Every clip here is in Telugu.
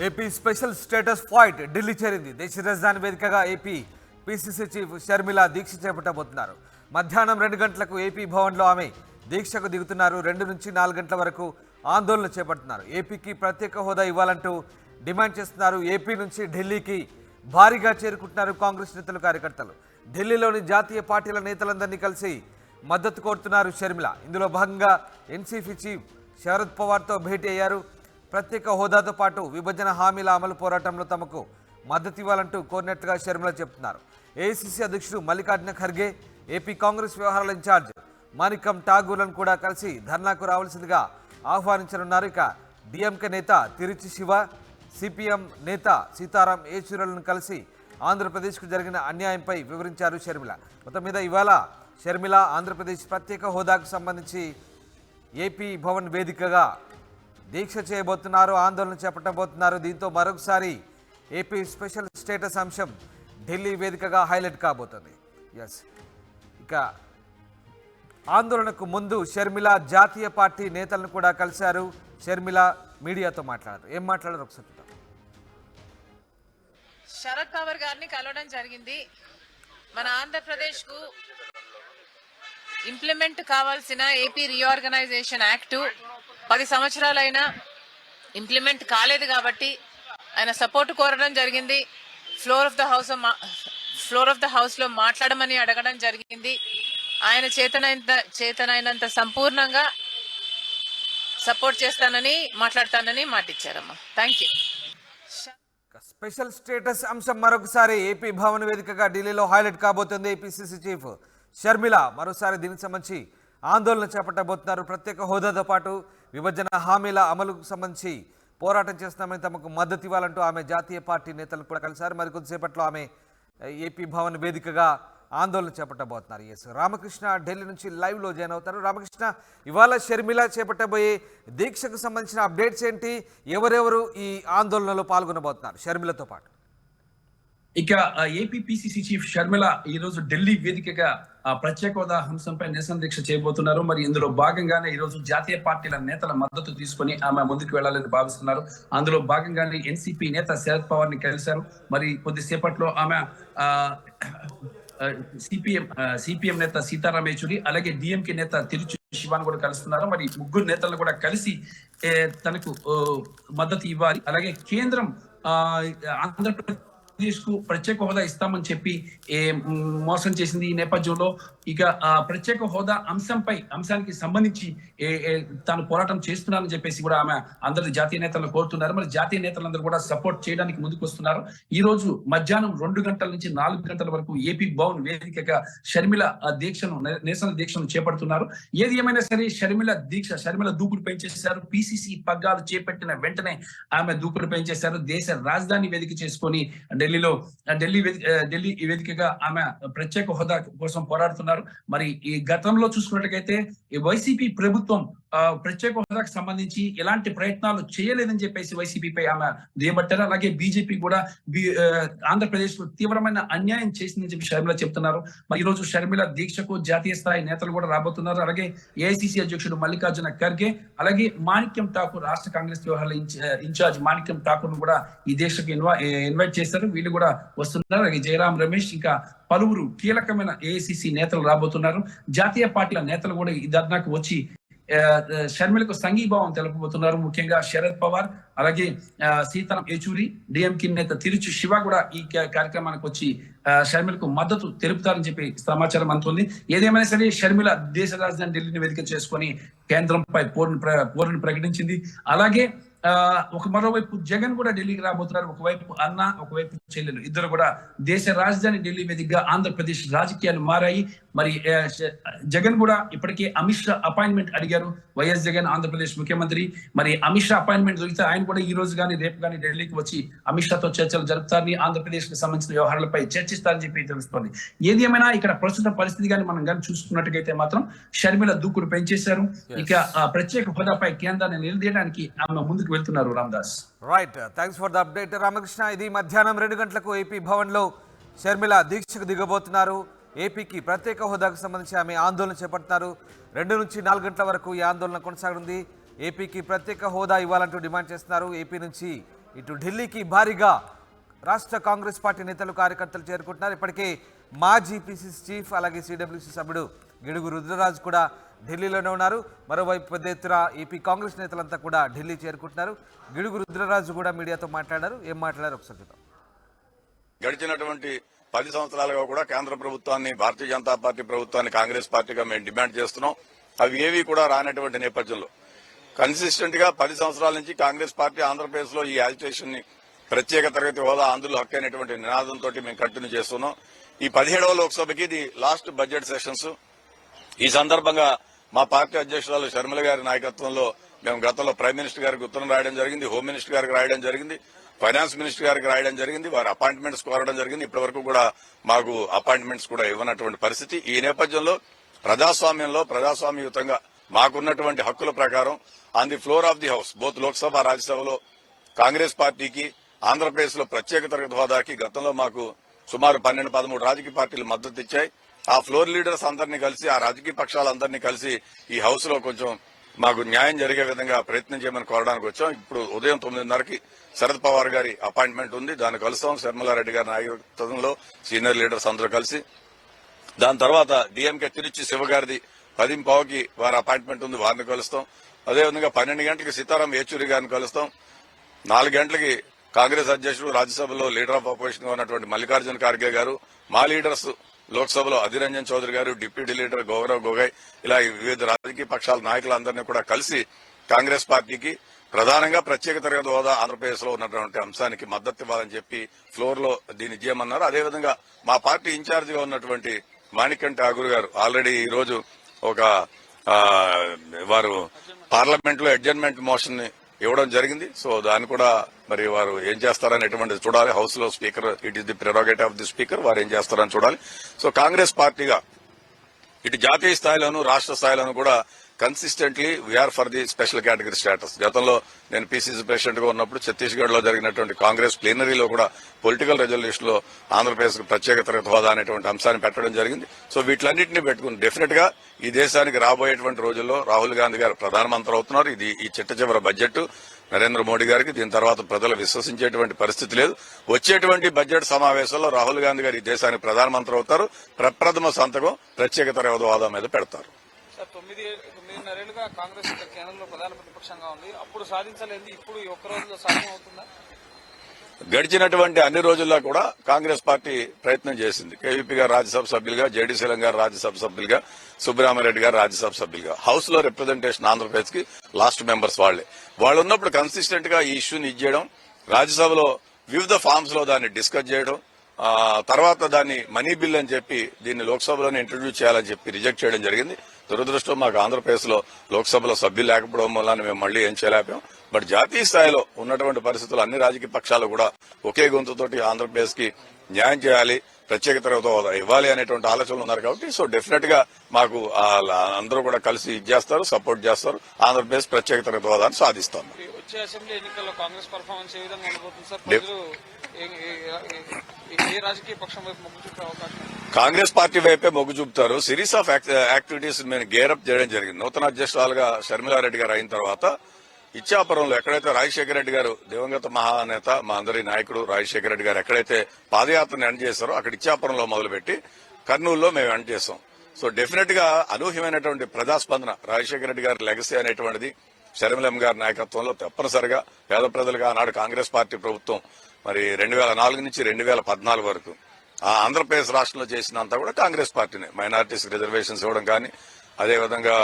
AP special status fight Delhi చేరింది. దేశ రాజధాని వేదికగా ఏపీ పీసీసీ చీఫ్ షర్మిల దీక్ష చేపట్టబోతున్నారు. మధ్యాహ్నం 2 గంటలకు ఏపీ భవన్లో ఆమె దీక్షకు దిగుతున్నారు. 2 నుంచి 4 గంటల వరకు ఆందోళన చేపడుతున్నారు. ఏపీకి ప్రత్యేక హోదా ఇవ్వాలంటూ డిమాండ్ చేస్తున్నారు. ఏపీ నుంచి ఢిల్లీకి భారీగా చేరుకుంటున్నారు కాంగ్రెస్ నేతలు, కార్యకర్తలు. ఢిల్లీలోని జాతీయ పార్టీల నేతలందరినీ కలిసి మద్దతు కోరుతున్నారు షర్మిల. ఇందులో భాగంగా ఎన్సీపీ చీఫ్ శరద్ పవార్తో భేటీ అయ్యారు. ప్రత్యేక హోదాతో పాటు విభజన హామీల అమలు పోరాటంలో తమకు మద్దతు ఇవ్వాలంటూ కోరినట్లుగా షర్మిల చెబుతున్నారు. ఏఐసీసీ అధ్యక్షుడు మల్లికార్జున ఖర్గే, ఏపీ కాంగ్రెస్ వ్యవహారాల ఇన్ఛార్జ్ మాణిక్యం ఠాగూర్లను కూడా కలిసి ధర్నాకు రావాల్సిందిగా ఆహ్వానించనున్నారు. ఇక డిఎంకే నేత తిరుచి శివ, సిపిఎం నేత సీతారాం యేచూరులను కలిసి ఆంధ్రప్రదేశ్కు జరిగిన అన్యాయంపై వివరించారు షర్మిల. మొత్తం మీద ఇవాళ షర్మిల ఆంధ్రప్రదేశ్ ప్రత్యేక హోదాకు సంబంధించి ఏపీ భవన్ వేదికగా దీక్ష చేయబోతున్నారు, ఆందోళన చేపట్టబోతున్నారు. దీంతో మరొకసారి ఏపీ స్పెషల్ స్టేటస్ అంశం ఢిల్లీ వేదికగా హైలైట్ కాబోతుంది. ఎస్, ఇక ఆందోళనకు ముందు షర్మిల జాతీయ పార్టీ నేతలను కూడా కలిశారు. షర్మిల మీడియాతో మాట్లాడారు. ఏం మాట్లాడారు ఒకసారి చూద్దాం. శరద్ పవార్ గారిని కలవడం జరిగింది. మన ఆంధ్రప్రదేశ్కు ఇంప్లిమెంట్ కావాల్సిన ఏపీ రీఆర్గనైజేషన్ యాక్టు 10 సంవత్సరాలైనా ఇంప్లిమెంట్ కాలేదు కాబట్టి ఆయన సపోర్ట్ కోరడం జరిగింది. ఫ్లోర్ ఆఫ్ ద హౌస్లో మాట్లాడమని అడగడం జరిగింది. ఆయన చేతనైనంత సంపూర్ణంగా సపోర్ట్ చేస్తానని మాట్లాడతానని మాటిచ్చారమ్మా. Thank you. స్పెషల్ స్టేటస్ అంశం మరొకసారి ఏపీ భవన్ వేదికగా ఢిల్లీలో హైలైట్ కాబోతుంది. ఏపీసీసీ చీఫ్ షర్మిల మరోసారి దీనికి సంబంధించి ఆందోళన చేపట్టబోతున్నారు. ప్రత్యేక హోదాతో పాటు విభజన హామీల అమలుకు సంబంధించి పోరాటం చేస్తున్నామని తమకు మద్దతు ఇవ్వాలంటూ ఆమె జాతీయ పార్టీ నేతలు కూడా కలిశారు. మరి కొద్దిసేపట్లో ఆమె ఏపీ భవన్ వేదికగా ఆందోళన చేపట్టబోతున్నారు. ఎస్, రామకృష్ణ ఢిల్లీ నుంచి లైవ్లో జాయిన్ అవుతారు. రామకృష్ణ, ఇవాళ షర్మిల చేపట్టబోయే దీక్షకు సంబంధించిన అప్డేట్స్ ఏంటి? ఎవరెవరు ఈ ఆందోళనలో పాల్గొనబోతున్నారు షర్మిలతో పాటు? ఇక ఏపీ పీసీసీ చీఫ్ షర్మిల ఈ రోజు ఢిల్లీ వేదికగా ప్రత్యేక హోదా అంశంపై నిరసన దీక్ష చేయబోతున్నారు. మరి ఇందులో భాగంగానే ఈ రోజు జాతీయ పార్టీల నేతల మద్దతు తీసుకుని ఆమె ముందుకు వెళ్లాలని భావిస్తున్నారు. అందులో భాగంగానే ఎన్సీపీ నేత శరద్ పవార్ ని కలిశారు. మరి కొద్దిసేపట్లో ఆమె సిపిఎం నేత సీతారాం యేచూరి, అలాగే డిఎంకే నేత తిరుచి శివాన్ కూడా కలుస్తున్నారు. మరి ముగ్గురు నేతలను కూడా కలిసి తనకు మద్దతు ఇవ్వాలి. అలాగే కేంద్రం ఆంధ్రప్రదేశ్ కు ప్రత్యేక హోదా ఇస్తామని చెప్పి మోసం చేసింది. ఈ నేపథ్యంలో ఇక ప్రత్యేక హోదా అంశానికి సంబంధించి తాను పోరాటం చేస్తున్నానని చెప్పేసి కూడా ఆమె అందరు జాతీయ నేతలను కోరుతున్నారు. మరి జాతీయ నేతలందరూ కూడా సపోర్ట్ చేయడానికి ముందుకు వస్తున్నారు. ఈ రోజు మధ్యాహ్నం 2 గంటల నుంచి 4 గంటల వరకు ఏపీ భవన్ వేదికగా షర్మిల నిరసన దీక్షను చేపడుతున్నారు. ఏది ఏమైనా సరే షర్మిల దూకుడు పెంచేశారు. పీసీసీ పగ్గాలు చేపట్టిన వెంటనే ఆమె దూకుడు పెంచేశారు. దేశ రాజధాని వేదిక చేసుకొని ఢిల్లీ వేదికగా ఆమె ప్రత్యేక హోదా కోసం పోరాడుతున్నారు. మరి ఈ గతంలో చూసుకున్నట్లయితే వైసీపీ ప్రభుత్వం ప్రత్యేక హోదాకు సంబంధించి ఎలాంటి ప్రయత్నాలు చేయలేదని చెప్పేసి వైసీపీపై ఆమె దుయ్యబట్టారు. అలాగే బీజేపీ కూడా ఆంధ్రప్రదేశ్ లో తీవ్రమైన అన్యాయం చేసిందని చెప్పి షర్మిల చెప్తున్నారు. మరి ఈ రోజు షర్మిల దీక్షకు జాతీయ స్థాయి నేతలు కూడా రాబోతున్నారు. అలాగే ఏఐసీసీ అధ్యక్షుడు మల్లికార్జున ఖర్గే, అలాగే మాణిక్యం ఠాకూర్, రాష్ట్ర కాంగ్రెస్ వ్యవహారాల ఇన్ఛార్జ్ మాణిక్యం ఠాకూర్ కూడా ఈ దీక్షకు ఇన్వైట్ చేశారు. వీళ్ళు కూడా వస్తున్నారు. అలాగే జయరాం రమేష్, ఇంకా పలువురు కీలకమైన ఏఐసీసీ నేతలు రాబోతున్నారు. జాతీయ పార్టీల నేతలు కూడా ఈ ధర్నాకు వచ్చి షర్మిలకు సంఘీభావం తెలుపబోతున్నారు. ముఖ్యంగా శరద్ పవార్, అలాగే సీతారాం యేచూరి, డిఎంకే నేత తిరుచి శివ కూడా ఈ కార్యక్రమానికి వచ్చి షర్మిలకు మద్దతు తెలుపుతారని చెప్పి సమాచారం అందుతుంది. ఏదేమైనా సరే షర్మిల దేశ రాజధాని ఢిల్లీని వేదిక చేసుకొని కేంద్రంపై పోరును ప్రకటించింది. అలాగే మరోవైపు జగన్ కూడా ఢిల్లీకి రాబోతున్నారు. ఒకవైపు అన్న, ఒకవైపు చెల్లెలు, ఇద్దరు కూడా దేశ రాజధాని ఢిల్లీ వేదికగా ఆంధ్రప్రదేశ్ రాజకీయాలు మారాయి. మరి జగన్ కూడా ఇప్పటికే అమిత్ షా అపాయింట్మెంట్ అడిగారు. వైఎస్ జగన్ ఆంధ్రప్రదేశ్ ముఖ్యమంత్రి. మరి అమిత్ షా అపాయింట్మెంట్ దొరికితే ఆయన కూడా ఈ రోజు కానీ రేపు కానీ ఢిల్లీకి వచ్చి అమిత్ షాతో చర్చలు జరుపుతారని, ఆంధ్రప్రదేశ్ కి సంబంధించిన వ్యవహారాలపై చర్చిస్తారని చెప్పి తెలుస్తోంది. ఏది ఏమైనా ఇక్కడ ప్రస్తుత పరిస్థితి కానీ మనం కానీ చూసుకున్నట్టుగైతే మాత్రం షర్మిల దూకుడు పెంచేశారు. ఇక ప్రత్యేక హోదాపై కేంద్రాన్ని నిలదీయడానికి ఆమె ముందుకు వెళ్తున్నారు. Ramadas, right, thanks for the update Ramakrishna. ఇది మధ్యాహ్నం 2 గంటలకు ఏపీ భవన్లో షర్మిల దీక్షకు దిగబోతున్నారు. ఏపీకి ప్రత్యేక హోదాకు సంబంధించి ఆమె ఆందోళన చేపడుతున్నారు. 2 నుంచి 4 గంటల వరకు ఈ ఆందోళన కొనసాగుతుంది. ఏపీకి ప్రత్యేక హోదా ఇవ్వాలంటూ డిమాండ్ చేస్తున్నారు. ఏపీ నుంచి ఇటు ఢిల్లీకి భారీగా రాష్ట్ర కాంగ్రెస్ పార్టీ నేతలు కార్యకర్తలు చేరుకుంటున్నారు. ఇప్పటికే మాజీ పిసిసి చీఫ్ అలాగే సిడబ్ల్యూసీ సభ్యుడు గిడుగు రుద్రరాజు కూడా ఢిల్లీలోనే ఉన్నారు. మరోవైపు పెద్ద ఎత్తున ఏపీ కాంగ్రెస్ నేతలంతా కూడా ఢిల్లీ చేరుకుంటున్నారు. గిడుగు రుద్రరాజు కూడా మీడియాతో మాట్లాడారు. ఏం మాట్లాడారు ఒకసారి చూద్దాం. గడిచినటువంటి 10 సంవత్సరాలుగా కూడా కేంద్ర ప్రభుత్వాన్ని, భారతీయ జనతా పార్టీ ప్రభుత్వాన్ని కాంగ్రెస్ పార్టీగా మేము డిమాండ్ చేస్తున్నాం. అవి ఏవి కూడా రానటువంటి నేపథ్యంలో కన్సిస్టెంట్ గా 10 సంవత్సరాల నుంచి కాంగ్రెస్ పార్టీ ఆంధ్రప్రదేశ్ లో ఈ యాజిటేషన్ ని ప్రత్యేక తరగతి హోదా ఆంధ్రుల హక్కు అనేటువంటి నినాదంతో మేము కంటిన్యూ చేస్తున్నాం. ఈ 17వ లోక్సభకి ఇది లాస్ట్ బడ్జెట్ సెషన్స్. ఈ సందర్భంగా మా పార్టీ అధ్యక్షురాలు షర్మిల గారి నాయకత్వంలో మేము గతంలో ప్రైమ్ మినిస్టర్ గారికి ఉత్తరం రాయడం జరిగింది, హోమ్ మినిస్టర్ గారికి రాయడం జరిగింది, ఫైనాన్స్ మినిస్టర్ గారికి రాయడం జరిగింది. వారి అపాయింట్మెంట్స్ కోరడం జరిగింది. ఇప్పటి వరకు కూడా మాకు అపాయింట్మెంట్స్ కూడా ఇవ్వనటువంటి పరిస్థితి. ఈ నేపథ్యంలో ప్రజాస్వామ్యయుతంగా మాకున్నటువంటి హక్కుల ప్రకారం on the floor of the house both Lok Sabha, రాజ్యసభలో కాంగ్రెస్ పార్టీకి ఆంధ్రప్రదేశ్ లో ప్రత్యేక తరగతి హోదాకి గతంలో మాకు సుమారు 12-13 రాజకీయ పార్టీలు మద్దతు ఇచ్చాయి. ఆ ఫ్లోర్ లీడర్స్ అందరినీ కలిసి, ఆ రాజకీయ పక్షాలందరినీ కలిసి ఈ హౌస్ లో కొంచెం మాకు న్యాయం జరిగే విధంగా ప్రయత్నం చేయమని కోరడానికి వచ్చాం. ఇప్పుడు ఉదయం 9:30కి శరద్ పవార్ గారి అపాయింట్మెంట్ ఉంది. దాన్ని కలుస్తాం. శర్మలారెడ్డి గారి నాయకత్వంలో సీనియర్ లీడర్స్ అందరూ కలిసి. దాని తర్వాత డిఎంకే తిరుచి శివ గారిది 10:15కి వారి అపాయింట్మెంట్ ఉంది, వారిని కలుస్తాం. అదేవిధంగా 12 గంటలకి సీతారాం యేచూరి గారిని కలుస్తాం. 4 గంటలకి కాంగ్రెస్ అధ్యక్షుడు, రాజ్యసభలో లీడర్ ఆఫ్ అపోజిషన్ గా ఉన్నటువంటి మల్లికార్జున ఖార్గే గారు, మా లీడర్స్ లోక్సభలో అధీర్ రంజన్ చౌదరి గారు, డిప్యూటీ లీడర్ గౌరవ్ గొగోయ్, ఇలా వివిధ రాజకీయ పక్షాల నాయకులందరినీ కూడా కలిసి కాంగ్రెస్ పార్టీకి ప్రధానంగా ప్రత్యేక తరగతి హోదా ఆంధ్రప్రదేశ్ లో ఉన్నటువంటి అంశానికి మద్దతు ఇవ్వాలని చెప్పి ఫ్లోర్ లో దీన్ని చేయమన్నారు. అదేవిధంగా మా పార్టీ ఇన్ఛార్జ్ గా ఉన్నటువంటి మాణిక్యం ఠాగూర్ గారు ఆల్రెడీ ఈ రోజు ఒక వారు పార్లమెంట్ లో అడ్జర్న్మెంట్ మోషన్ ని ఇవ్వడం జరిగింది. సో దాన్ని కూడా మరి వారు ఏం చేస్తారనేటువంటిది చూడాలి. హౌస్ లో speaker, it is the prerogative of the speaker, వారు ఏం చేస్తారని చూడాలి. సో కాంగ్రెస్ పార్టీగా ఇటు జాతీయ స్థాయిలోను రాష్ట్ర స్థాయిలోను కూడా consistently we are for the special category status. గతంలో నేను పిసిసి ప్రెసిడెంట్ గా ఉన్నప్పుడు ఛత్తీస్గఢ్ లో జరిగినటువంటి కాంగ్రెస్ ప్లీనరీలో కూడా పొలిటికల్ రెజల్యూషన్ లో ఆంధ్రప్రదేశ్ కు ప్రత్యేక తరగతి హోదా అనేటువంటి అంశాన్ని పెట్టడం జరిగింది. సో వీటిలన్నింటినీ పెట్టుకుని డెఫినెట్ గా ఈ దేశానికి రాబోయేటువంటి రోజుల్లో రాహుల్ గాంధీ గారు ప్రధానమంత్రి అవుతున్నారు. ఇది ఈ చిట్ట బడ్జెట్ నరేంద్ర మోడీ గారికి. దీని తర్వాత ప్రజలు విశ్వసించేటువంటి పరిస్థితి లేదు. వచ్చేటువంటి బడ్జెట్ సమావేశంలో రాహుల్ గాంధీ గారు ఈ దేశానికి ప్రధానమంత్రి అవుతారు. ప్రప్రథమ సంతకం ప్రత్యేక తరగతి హోదా మీద పెడతారు. 9.5 కాంగ్రెస్ కేంద్రంలో ప్రధాన ప్రతిపక్షంగా ఉంది. అప్పుడు సాధించలేదు, ఇప్పుడు ఈ ఒక్క రోజులో సాధ్యం అవుతుందా? గడిచినటువంటి అన్ని రోజుల్లో కూడా కాంగ్రెస్ పార్టీ ప్రయత్నం చేసింది. కేవీపీ గారు రాజ్యసభ సభ్యులుగా, జేడీ శీలం గారు రాజ్యసభ సభ్యులుగా, సుబ్బరామరెడ్డి గారు రాజ్యసభ సభ్యులుగా, హౌస్ లో రిప్రజెంటేషన్ ఆంధ్రప్రదేశ్ కి లాస్ట్ మెంబర్స్ వాళ్ళు ఉన్నప్పుడు కన్సిస్టెంట్ గా ఈ ఇష్యూని ఇచ్చేయడం, రాజ్యసభలో వివిధ ఫార్మ్స్ లో దాన్ని డిస్కస్ చేయడం, తర్వాత దాన్ని మనీ బిల్ అని చెప్పి దీన్ని లోక్సభలోనే ఇంట్రడ్యూస్ చేయాలని చెప్పి రిజెక్ట్ చేయడం జరిగింది. దురదృష్టం మాకు ఆంధ్రప్రదేశ్ లో లోక్సభలో సభ్యులు లేకపోవడం వల్ల మేము మళ్లీ ఏం చేయలేకపోయాం. బట్ జాతీయ స్థాయిలో ఉన్నటువంటి పరిస్థితులు అన్ని రాజకీయ పక్షాలు కూడా ఒకే గొంతుతోటి ఆంధ్రప్రదేశ్ కి న్యాయం చేయాలి, ప్రత్యేక తరగతి హోదా ఇవ్వాలి అనేటువంటి ఆలోచనలు ఉన్నారు. కాబట్టి సో డెఫినెట్ గా మాకు అందరూ కూడా కలిసి ఇచ్చేస్తారు, సపోర్ట్ చేస్తారు. ఆంధ్రప్రదేశ్ ప్రత్యేక తరగతి హోదాను సాధిస్తాం. వచ్చే అసెంబ్లీ ఎన్నికల్లో కాంగ్రెస్ పర్ఫార్మెన్స్ ఏ విధంగా ఉండబోతుంది సార్? ప్రజలు ఏ రాజకీయ పక్షం వైపు మొగ్గు చూపే అవకాశం? కాంగ్రెస్ పార్టీ వైపే మొగ్గు చూపుతారు. సిరీస్ ఆఫ్ యాక్టివిటీస్ మేము గేరప్ చేయడం జరిగింది. నూతన అధ్యక్షురాలుగా షర్మిలారెడ్డి గారు అయిన తర్వాత ఇచ్చాపురంలో ఎక్కడైతే రాజశేఖర రెడ్డి గారు, దివంగత మహానేత, మా అందరి నాయకుడు రాజశేఖర రెడ్డి గారు ఎక్కడైతే పాదయాత్రను ఎండ్ చేశారో అక్కడ ఇచ్చాపురంలో మొదలుపెట్టి కర్నూలులో మేము ఎండ్ చేస్తాం. సో డెఫినెట్ గా అనూహ్యమైనటువంటి ప్రజాస్పందన, రాజశేఖర రెడ్డి గారి లెగసీ అనేటువంటిది షర్మిలమ్మ గారి నాయకత్వంలో తప్పనిసరిగా పేద ప్రజలుగా ఆనాడు కాంగ్రెస్ పార్టీ ప్రభుత్వం మరి 2004 నుంచి 2014 వరకు ఆంధ్రప్రదేశ్ రాష్ట్రంలో చేసినంతా కూడా కాంగ్రెస్ పార్టీనే. మైనారిటీస్ రిజర్వేషన్స్ ఇవ్వడం కానీ, అదేవిధంగా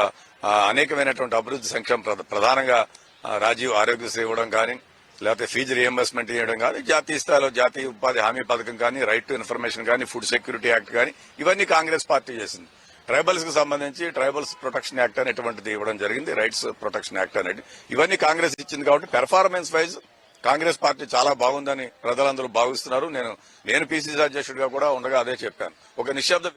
అనేకమైనటువంటి అభివృద్ధి సంక్షేమం, ప్రధానంగా రాజీవ్ ఆరోగ్యశ్రీ ఇవ్వడం కానీ, లేకపోతే ఫీజు రియంబర్స్మెంట్ చేయడం కానీ, జాతీయ స్థాయిలో జాతీయ ఉపాధి హామీ పథకం కానీ, రైట్ టు ఇన్ఫర్మేషన్ కానీ, ఫుడ్ సెక్యూరిటీ యాక్ట్ కానీ, ఇవన్నీ కాంగ్రెస్ పార్టీ చేసింది. ట్రైబల్స్ కు సంబంధించి ట్రైబల్స్ ప్రొటెక్షన్ యాక్ట్ అనేటువంటిది ఇవ్వడం జరిగింది, రైట్స్ ప్రొటెక్షన్ యాక్ట్ అనేది. ఇవన్నీ కాంగ్రెస్ ఇచ్చింది. కాబట్టి పెర్ఫార్మెన్స్ వైజ్ కాంగ్రెస్ పార్టీ చాలా బాగుందని ప్రజలందరూ భావిస్తున్నారు. నేను పిసిసి అధ్యక్షుడిగా కూడా ఉండగా అదే చెప్పాను. ఒక నిశ్శబ్ద